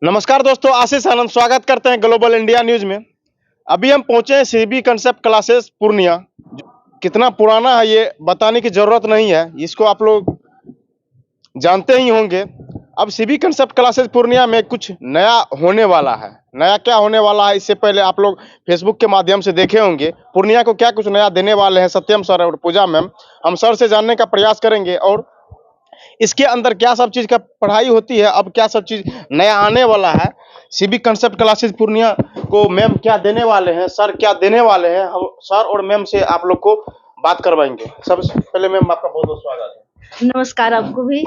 नमस्कार दोस्तों, आशीष आनंद स्वागत करते हैं ग्लोबल इंडिया न्यूज में। अभी हम पहुंचे हैं सीबी कंसेप्ट क्लासेस पूर्णिया। कितना पुराना है ये बताने की जरूरत नहीं है, इसको आप लोग जानते ही होंगे। अब सीबी कंसेप्ट क्लासेस पूर्णिया में कुछ नया होने वाला है। नया क्या होने वाला है, इससे पहले आप लोग फेसबुक के माध्यम से देखे होंगे पूर्णिया को क्या कुछ नया देने वाले हैं सत्यम सर और पूजा मैम। हम सर से जानने का प्रयास करेंगे और इसके अंदर क्या सब चीज़ का पढ़ाई होती है, अब क्या सब चीज़ नया आने वाला है। सीबी कंसेप्ट क्लासेस पूर्णिया को मैम क्या देने वाले हैं, सर क्या देने वाले हैं, हम सर और मैम से आप लोग को बात करवाएंगे। सबसे पहले मैम आपका बहुत बहुत स्वागत है। नमस्कार आपको भी।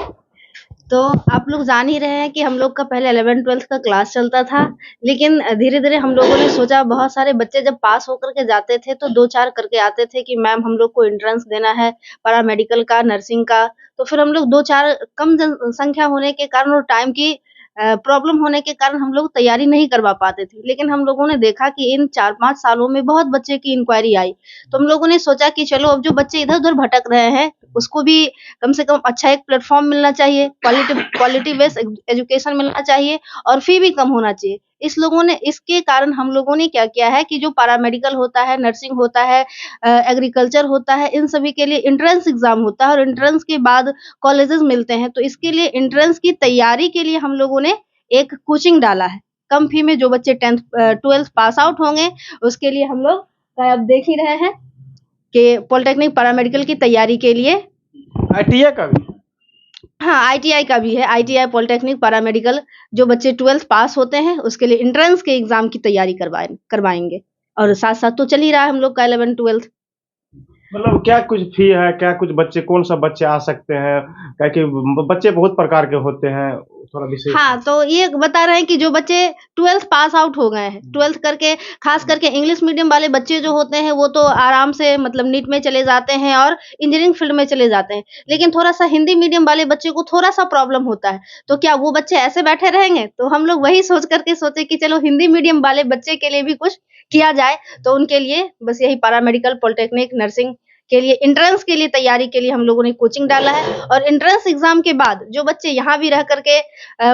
तो आप लोग जान ही रहे हैं कि हम लोग का पहले 11th-12th का क्लास चलता था, लेकिन धीरे-धीरे हम लोगों ने सोचा, बहुत सारे बच्चे जब पास होकर के जाते थे तो 2-4 करके आते थे कि मैम हम लोग को एंट्रेंस देना है पैरामेडिकल का, नर्सिंग का। तो फिर हम लोग 2-4 कम जनसंख्या होने के कारण और टाइम की प्रॉब्लम होने के कारण हम लोग तैयारी नहीं करवा पाते थे। लेकिन हम लोगों ने देखा कि इन 4-5 सालों में बहुत बच्चे की इंक्वायरी आई। तो हम लोगों ने सोचा कि चलो, अब जो बच्चे इधर-उधर भटक रहे हैं उसको भी कम से कम अच्छा एक प्लेटफॉर्म मिलना चाहिए, क्वालिटी बेस्ड एजुकेशन मिलना चाहिए और फी भी कम होना चाहिए। इसके कारण हम लोगों ने क्या किया है कि जो पैरामेडिकल होता है, नर्सिंग होता है, एग्रीकल्चर होता है, इन सभी के लिए एंट्रेंस एग्जाम होता है और एंट्रेंस के बाद कॉलेजेस मिलते हैं। तो इसके लिए एंट्रेंस की तैयारी के लिए हम लोगों ने एक कोचिंग डाला है कम फी में। जो बच्चे 12th पास आउट होंगे उसके लिए हम लोग अब देख ही रहे हैं कि पॉलिटेक्निक पैरामेडिकल की तैयारी के लिए आईटीआई का भी, हाँ, आईटीआई का भी है। आईटीआई पॉलिटेक्निक पैरामेडिकल जो बच्चे 12th पास होते हैं उसके लिए एंट्रेंस के एग्जाम की तैयारी करवाएंगे और साथ साथ तो चल ही रहा है हम लोग का 11th-12th। मतलब क्या कुछ फी है, क्या कुछ बच्चे, कौन सा बच्चे आ सकते हैं, क्या कि बच्चे बहुत प्रकार के होते हैं, थोड़ा विशेष। हाँ, तो ये बता रहे हैं कि जो बच्चे 12th पास आउट हो गए हैं, 12th करके खास करके इंग्लिश मीडियम वाले बच्चे जो होते हैं वो तो आराम से मतलब नीट में चले जाते हैं और इंजीनियरिंग फील्ड में चले जाते हैं। लेकिन थोड़ा-सा हिंदी मीडियम वाले बच्चे को थोड़ा-सा प्रॉब्लम होता है। तो क्या वो बच्चे ऐसे बैठे रहेंगे? तो हम लोग वही सोच कर के सोचे कि चलो हिंदी मीडियम वाले बच्चे के लिए भी कुछ किया जाए। तो उनके लिए बस यही पैरामेडिकल, पॉलिटेक्निक, नर्सिंग के लिए एंट्रेंस के लिए तैयारी के लिए हम लोगों ने कोचिंग डाला है। और एंट्रेंस एग्जाम के बाद जो बच्चे यहाँ भी रह करके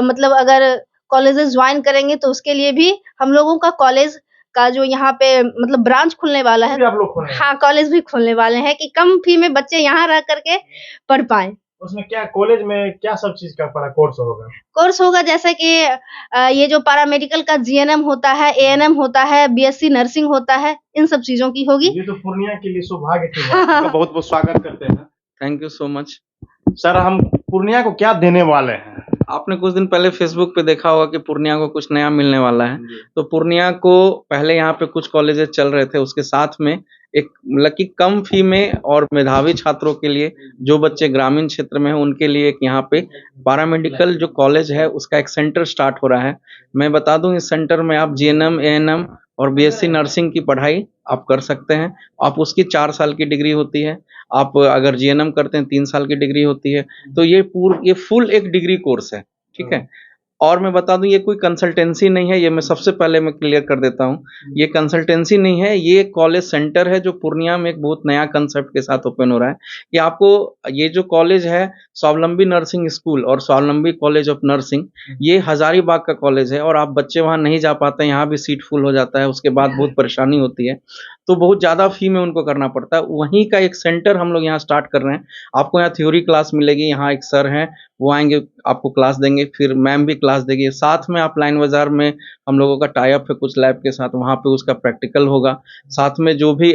मतलब अगर कॉलेजेस ज्वाइन करेंगे तो उसके लिए भी हम लोगों का कॉलेज का जो यहाँ पे मतलब ब्रांच खुलने वाला है। आप लोग खोले हैं? हाँ, कॉलेज भी खोलने वाले हैं कि कम फी में बच्चे यहाँ रह करके पढ़ पाएं। उसमें क्या कॉलेज में क्या सब चीज का पढ़ा कोर्स होगा? कोर्स होगा जैसे कि ये जो पैरामेडिकल का जीएनएम होता है, एएनएम होता है, बीएससी नर्सिंग होता है, इन सब चीजों की होगी। ये तो पूर्णिया के लिए सौभाग्य की बात है। बहुत बहुत स्वागत करते हैं। Thank you so much. Sir, हम पूर्णिया को क्या देने वाले हैं? आपने कुछ दिन पहले फेसबुक पे देखा होगा कि पूर्णिया को कुछ नया मिलने वाला है। तो पूर्णिया को पहले यहाँ पे कुछ कॉलेजेस चल रहे थे, उसके साथ में एक मतलब कि कम फी में और मेधावी छात्रों के लिए, जो बच्चे ग्रामीण क्षेत्र में हैं उनके लिए एक यहाँ पे पैरामेडिकल जो कॉलेज है उसका एक सेंटर स्टार्ट हो रहा है। मैं बता दूं, इस सेंटर में आप जीएनएम, एएनएम और बीएससी नर्सिंग की पढ़ाई आप कर सकते हैं। आप उसकी 4 साल की डिग्री होती है। आप अगर जीएनएम करते हैं 3 साल की डिग्री होती है। तो ये फुल एक डिग्री कोर्स है, ठीक है। और मैं बता दूं, ये कोई कंसल्टेंसी नहीं है, ये मैं सबसे पहले मैं क्लियर कर देता हूं। ये कंसल्टेंसी नहीं है, ये कॉलेज सेंटर है जो पूर्णिया में एक बहुत नया कंसेप्ट के साथ ओपन हो रहा है कि आपको ये जो कॉलेज है स्वावलंबी नर्सिंग स्कूल और स्वावलंबी कॉलेज ऑफ नर्सिंग, ये हजारीबाग का कॉलेज है और आप बच्चे वहाँ नहीं जा पाते हैं, यहाँ भी सीट फुल हो जाता है, उसके बाद बहुत परेशानी होती है, तो बहुत ज़्यादा फी में उनको करना पड़ता है। वहीं का एक सेंटर हम लोग यहाँ स्टार्ट कर रहे हैं। आपको यहाँ थ्योरी क्लास मिलेगी, यहाँ एक सर हैं वो आएंगे आपको क्लास देंगे, फिर मैम भी क्लास देगी। साथ में आप लाइन बाजार में हम लोगों का टाई अप है कुछ लैब के साथ, वहाँ पे उसका प्रैक्टिकल होगा। साथ में जो भी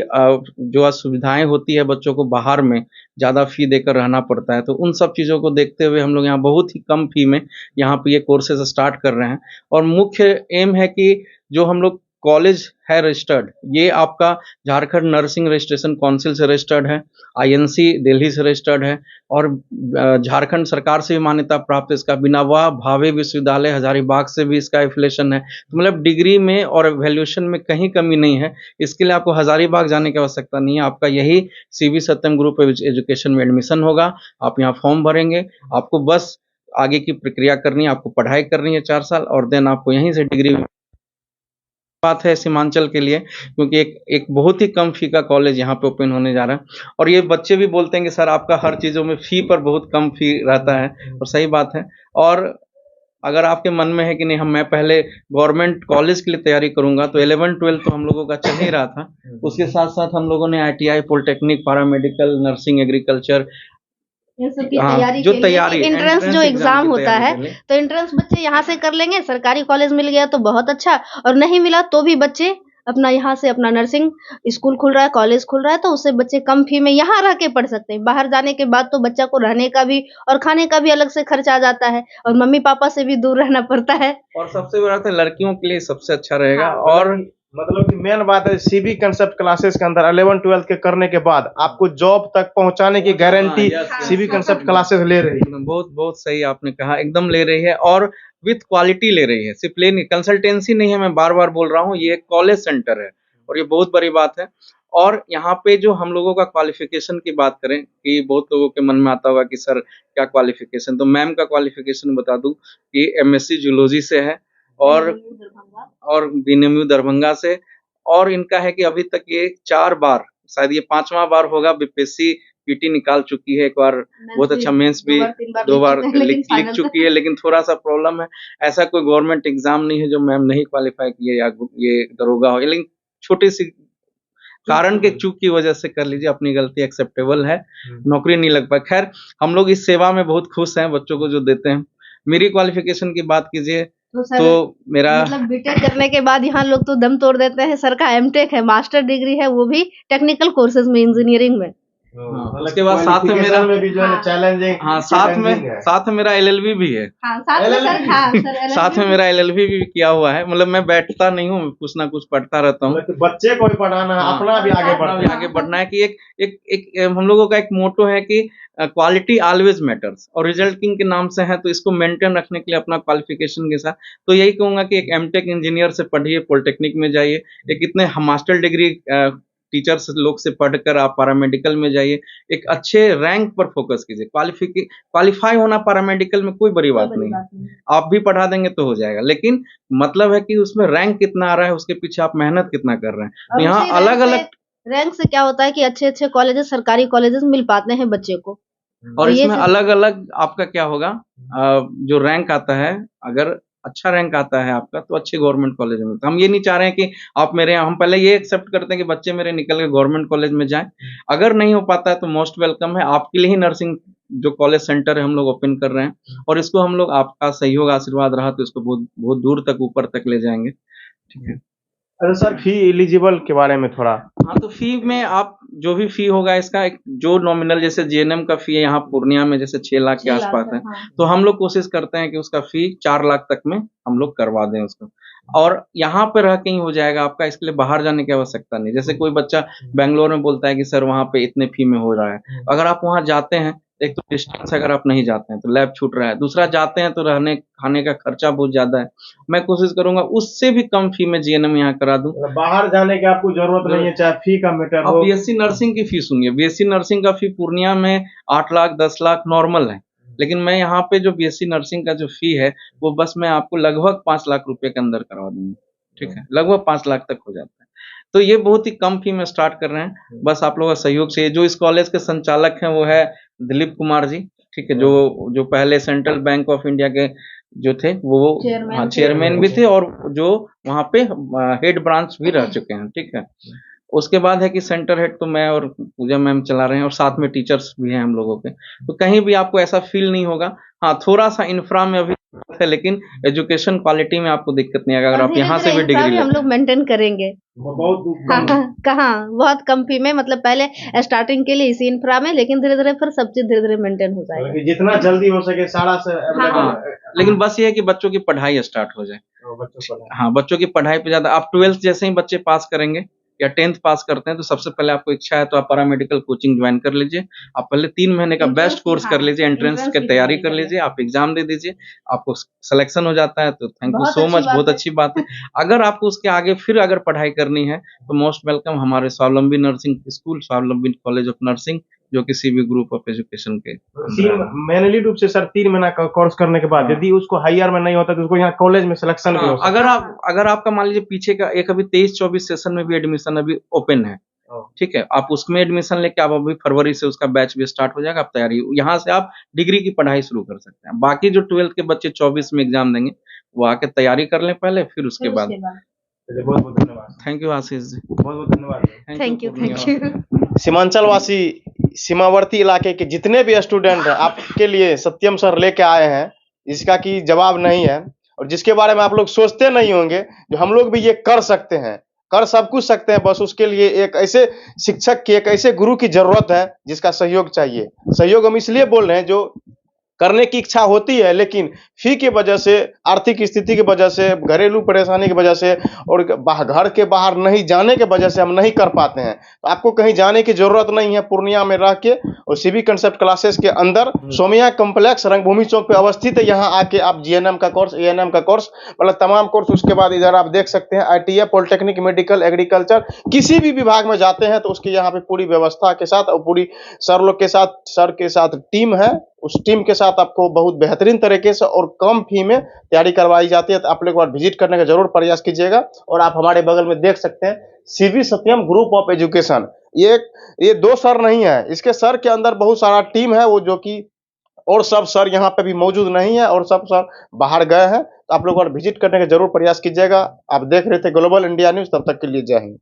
जो असुविधाएं होती है बच्चों को बाहर में ज़्यादा फी देकर रहना पड़ता है, तो उन सब चीज़ों को देखते हुए हम लोग यहाँ बहुत ही कम फी में यहाँ पे ये कोर्सेज स्टार्ट कर रहे हैं। और मुख्य एम है कि जो हम लोग कॉलेज है रजिस्टर्ड, ये आपका झारखंड नर्सिंग रजिस्ट्रेशन काउंसिल से रजिस्टर्ड है, आईएनसी दिल्ली से रजिस्टर्ड है और झारखंड सरकार से भी मान्यता प्राप्त है। इसका बिनावा भावे विश्वविद्यालय हजारीबाग से भी इसका एफिलिएशन है। तो मतलब डिग्री में और वैल्यूएशन में कहीं कमी नहीं है। इसके लिए आपको हजारीबाग जाने की आवश्यकता नहीं है। आपका यही सीबी सत्यम ग्रुप एजुकेशन में एडमिशन होगा। आप यहाँ फॉर्म भरेंगे, आपको बस आगे की प्रक्रिया करनी है, आपको पढ़ाई करनी है 4 साल और देन आपको यहीं से डिग्री बात है सीमांचल के लिए, क्योंकि एक बहुत ही कम फी का कॉलेज यहाँ पे ओपन होने जा रहा है। और ये बच्चे भी बोलते हैं कि सर आपका हर चीज़ों में फी पर बहुत कम फी रहता है, और सही बात है। और अगर आपके मन में है कि नहीं मैं पहले गवर्नमेंट कॉलेज के लिए तैयारी करूंगा, तो 11-12 तो हम लोगों का चल ही रहा था। उसके साथ साथ हम लोगों ने ITI, polytechnic, paramedical, nursing, agriculture, इन सब की हाँ, तैयारी जो के लिए तैयारी कि एंट्रेंस एंट्रेंस जो एग्जाम एग्जाम की होता तैयारी है, के लिए। तो एंट्रेंस बच्चे यहाँ से कर लेंगे, सरकारी कॉलेज मिल गया तो बहुत अच्छा, और नहीं मिला तो भी बच्चे अपना यहाँ से अपना नर्सिंग स्कूल खुल रहा है, कॉलेज खुल रहा है, तो उससे बच्चे कम फी में यहाँ रह के पढ़ सकते हैं। बाहर जाने के बाद तो बच्चा को रहने का भी और खाने का भी अलग से खर्च आ जाता है, और मम्मी पापा से भी दूर रहना पड़ता है। और सबसे बड़ा तो लड़कियों के लिए सबसे अच्छा रहेगा। हाँ, और मतलब कि मेन बात है सीबी कंसेप्ट क्लासेस के अंदर 11-12 के करने के बाद आपको जॉब तक पहुंचाने की गारंटी सीबी कंसेप्ट क्लासेस ले रही है। बहुत बहुत सही आपने कहा, एकदम ले रही है, और विथ क्वालिटी ले रही है, सिर्फ लेनी कंसल्टेंसी नहीं है। मैं बार बार बोल रहा हूँ, ये एक कॉलेज सेंटर है और ये बहुत बड़ी बात है। और यहाँ पे जो हम लोगों का क्वालिफिकेशन की बात करें, कि बहुत लोगों के मन में आता होगा कि सर क्या क्वालिफिकेशन, तो मैम का क्वालिफिकेशन बता दूं कि MSc जूलॉजी से है, और बीएनएमयू दरभंगा से। और इनका है कि अभी तक ये 4 बार, शायद ये 5वां बार होगा, बीपीएससी पीटी निकाल चुकी है, एक बार बहुत अच्छा मेंस भी 2 बार लिख चुकी है, लेकिन थोड़ा सा प्रॉब्लम है, ऐसा कोई गवर्नमेंट एग्जाम नहीं है जो मैम नहीं क्वालिफाई किए या ये दरोगा हो, लेकिन छोटी सी कारण के चूक की वजह से कर लीजिए, अपनी गलती एक्सेप्टेबल है, नौकरी नहीं लग पाई। खैर, हम लोग इस सेवा में बहुत खुश हैं, बच्चों को जो देते हैं। मेरी क्वालिफिकेशन की बात कीजिए तो मेरा मतलब बीटेक करने के बाद यहाँ लोग तो दम तोड़ देते हैं। सर का एमटेक है, मास्टर डिग्री है, वो भी टेक्निकल कोर्सेज में, इंजीनियरिंग में। उसके बाद साथ में मेरा भी जो है चैलेंजिंग, हाँ, साथ में मेरा LLB भी है। हाँ, साथ में सर, हाँ, सर LLB साथ में मेरा LLB भी किया हुआ है। मतलब मैं बैठता नहीं हूँ, कुछ ना कुछ पढ़ता रहता हूँ। मतलब बच्चे को भी पढ़ाना है, हाँ, अपना भी आगे अपना भी बढ़ना आगे बढ़ना है कि एक हम लोगों का एक मोटो है कि क्वालिटी ऑलवेज मैटर्स, और रिजल्टिंग के नाम से है, तो इसको मेंटेन रखने के लिए अपना क्वालिफिकेशन के साथ तो यही कहूंगा कि एक एमटेक इंजीनियर से पढ़िए, पॉलिटेक्निक में जाइए, एक इतने मास्टर डिग्री टीचर्स लोग से पढ़कर आप पैरामेडिकल में जाइए, एक अच्छे रैंक पर फोकस कीजिए। क्वालिफाई होना पैरामेडिकल में कोई बड़ी बात नहीं है, आप भी पढ़ा देंगे तो हो जाएगा, लेकिन मतलब है कि उसमें रैंक कितना आ रहा है, उसके पीछे आप मेहनत कितना कर रहे हैं। तो यहाँ अलग अलग रैंक से क्या होता है कि अच्छे अच्छे कॉलेजेस, सरकारी कॉलेजेस मिल पाते हैं बच्चे को। और तो ये इसमें अलग अलग आपका क्या होगा, जो रैंक आता है, अगर अच्छा रैंक आता है आपका, तो अच्छे गवर्नमेंट कॉलेज में। तो हम ये नहीं चाह रहे हैं कि आप मेरे, हम पहले ये एक्सेप्ट करते हैं कि बच्चे मेरे निकल के गवर्नमेंट कॉलेज में जाएं। अगर नहीं हो पाता है तो मोस्ट वेलकम है, आपके लिए ही नर्सिंग जो कॉलेज सेंटर है हम लोग ओपन कर रहे हैं, और इसको हम लोग, आपका सहयोग आशीर्वाद रहा तो इसको बहुत बहुत दूर तक ऊपर तक ले जाएंगे। ठीक है। अरे सर, फी एलिजिबल के बारे में थोड़ा। हाँ, तो फी में आप जो भी फी होगा इसका एक जो नॉमिनल, जैसे जीएनएम का फी है यहाँ पूर्णिया में जैसे 6 लाख के आसपास है, तो हम लोग कोशिश करते हैं कि उसका फी 4 लाख तक में हम लोग करवा दें उसको, और यहाँ पे रह के ही हो जाएगा आपका, इसके लिए बाहर जाने की आवश्यकता नहीं। जैसे कोई बच्चा बेंगलोर में बोलता है कि सर वहाँ पे इतने फी में हो रहा है, अगर आप वहाँ जाते हैं, एक तो डिस्टेंस अगर आप नहीं जाते हैं तो लैब छूट रहा है, दूसरा जाते हैं तो रहने खाने का खर्चा बहुत ज्यादा है। मैं कोशिश करूंगा उससे भी कम फी में जीएनएम यहाँ करा दूं। बाहर जाने की आपको जरूरत नहीं है, चाहे फी का मैटर अब हो। बीएससी नर्सिंग की फी सुनिए, बीएससी नर्सिंग का फी पूर्णिया में 8 लाख 10 लाख नॉर्मल है, लेकिन मैं यहाँ पे जो बीएससी नर्सिंग का जो फी है वो बस मैं आपको लगभग 5 लाख रुपए के अंदर करवा दूंगा। ठीक है, लगभग 5 लाख तक हो जाता है। तो ये बहुत ही कम फी में स्टार्ट कर रहे हैं, बस आप लोगों का सहयोग चाहिए। जो इस कॉलेज के संचालक हैं वो है दिलीप कुमार जी, ठीक है, जो पहले सेंट्रल बैंक ऑफ इंडिया के जो थे वो चेयरमैन भी थे, और जो वहाँ पे हेड ब्रांच भी रह चुके हैं। ठीक है, उसके बाद है कि सेंटर हेड तो मैं और पूजा मैम चला रहे हैं, और साथ में टीचर्स भी हैं हम लोगों के, तो कहीं भी आपको ऐसा फील नहीं होगा। हाँ, थोड़ा सा इंफ्रा में अभी है, लेकिन एजुकेशन क्वालिटी में आपको दिक्कत नहीं आएगा अगर आप यहाँ से भी डिग्री हम लोग मेंटेन करेंगे। कहाँ बहुत कम फी में, मतलब पहले स्टार्टिंग के लिए इसी इंफ्रा में, लेकिन धीरे धीरे फिर सब चीज धीरे धीरे मेंटेन हो जाएगा, जितना जल्दी हो सके सारा से। हाँ, लेकिन बस ये है कि बच्चों की पढ़ाई स्टार्ट हो जाए। हाँ, बच्चों की पढ़ाई पे ज्यादा, आप 12th जैसे ही बच्चे पास करेंगे या 10th पास करते हैं तो सबसे पहले आपको इच्छा है तो आप पैरामेडिकल कोचिंग ज्वाइन कर लीजिए। आप पहले 3 महीने का बेस्ट कोर्स कर लीजिए, एंट्रेंस की तैयारी कर लीजिए, आप एग्जाम दे दीजिए, आपको सिलेक्शन हो जाता है तो थैंक यू सो मच, बहुत अच्छी बात है। अगर आपको उसके आगे फिर अगर पढ़ाई करनी है तो मोस्ट वेलकम हमारे स्वावलंबी नर्सिंग स्कूल, स्वावलंबी कॉलेज ऑफ नर्सिंग, जो किसी भी ग्रुप ऑफ एजुकेशन के मैनुअली रूप से सर 3 महीना का कोर्स करने के बाद यदि उसको हायर में नहीं होता तो उसको यहाँ कॉलेज में सिलेक्शन भी हो सकता है। अगर आपका मान लीजिए पीछे का एक अभी 23-24 सेशन में भी एडमिशन अभी ओपन है, ठीक है, आप उसमें एडमिशन लेके आप अभी फरवरी से उसका बैच भी स्टार्ट हो जाएगा, आप तैयारी यहाँ से आप डिग्री की पढ़ाई शुरू कर सकते हैं। बाकी जो 12th के बच्चे 24 में एग्जाम देंगे वो आके तैयारी कर लें पहले, फिर उसके बाद। चलिए, बहुत बहुत धन्यवाद। Thank you Ashish ji. बहुत बहुत धन्यवाद। Thank you. सीमांचल वासी, सीमावर्ती इलाके के जितने भी स्टूडेंट हैं, आपके लिए सत्यम सर लेके आए हैं, इसका की जवाब नहीं है, और जिसके बारे में आप लोग सोचते नहीं होंगे, जो हम लोग भी ये कर सकते हैं, कर सब कुछ सकते हैं, बस उसके लिए एक ऐसे शिक्षक की, एक ऐसे गुरु की जरूरत है जिसका सहयोग चाहिए। सहयोग हम इसलिए बोल रहे हैं, जो करने की इच्छा होती है लेकिन फी की वजह से, आर्थिक स्थिति की वजह से, घरेलू परेशानी की वजह से और घर के बाहर नहीं जाने की वजह से हम नहीं कर पाते हैं। तो आपको कहीं जाने की जरूरत नहीं है, पूर्णिया में रह के और सीबी कंसेप्ट क्लासेस के अंदर सोमिया कॉम्प्लेक्स रंगभूमि चौक पे अवस्थित है। यहाँ आके आप जीएनएम का कोर्स, एएनएम का कोर्स, मतलब तमाम कोर्स, उसके बाद इधर आप देख सकते हैं आईटीआई, पॉलिटेक्निक, मेडिकल, एग्रीकल्चर, किसी भी विभाग में जाते हैं तो उसकी यहाँ पे पूरी व्यवस्था के साथ और पूरी सर लोग के साथ, सर के साथ टीम है, उस टीम के साथ आपको बहुत बेहतरीन तरीके से और कम फी में तैयारी करवाई जाती है। तो आप लोग एक बार विजिट करने का जरूर प्रयास कीजिएगा। और आप हमारे बगल में देख सकते हैं CB Satyam group of education, ये 2 सर नहीं है, इसके सर के अंदर बहुत सारा टीम है, वो जो कि और सब सर यहाँ पे भी मौजूद नहीं है और सब सर बाहर गए हैं। तो आप लोग और विजिट करने का जरूर प्रयास कीजिएगा। आप देख रहे थे ग्लोबल इंडिया न्यूज, तब तक के लिए जय हिंद।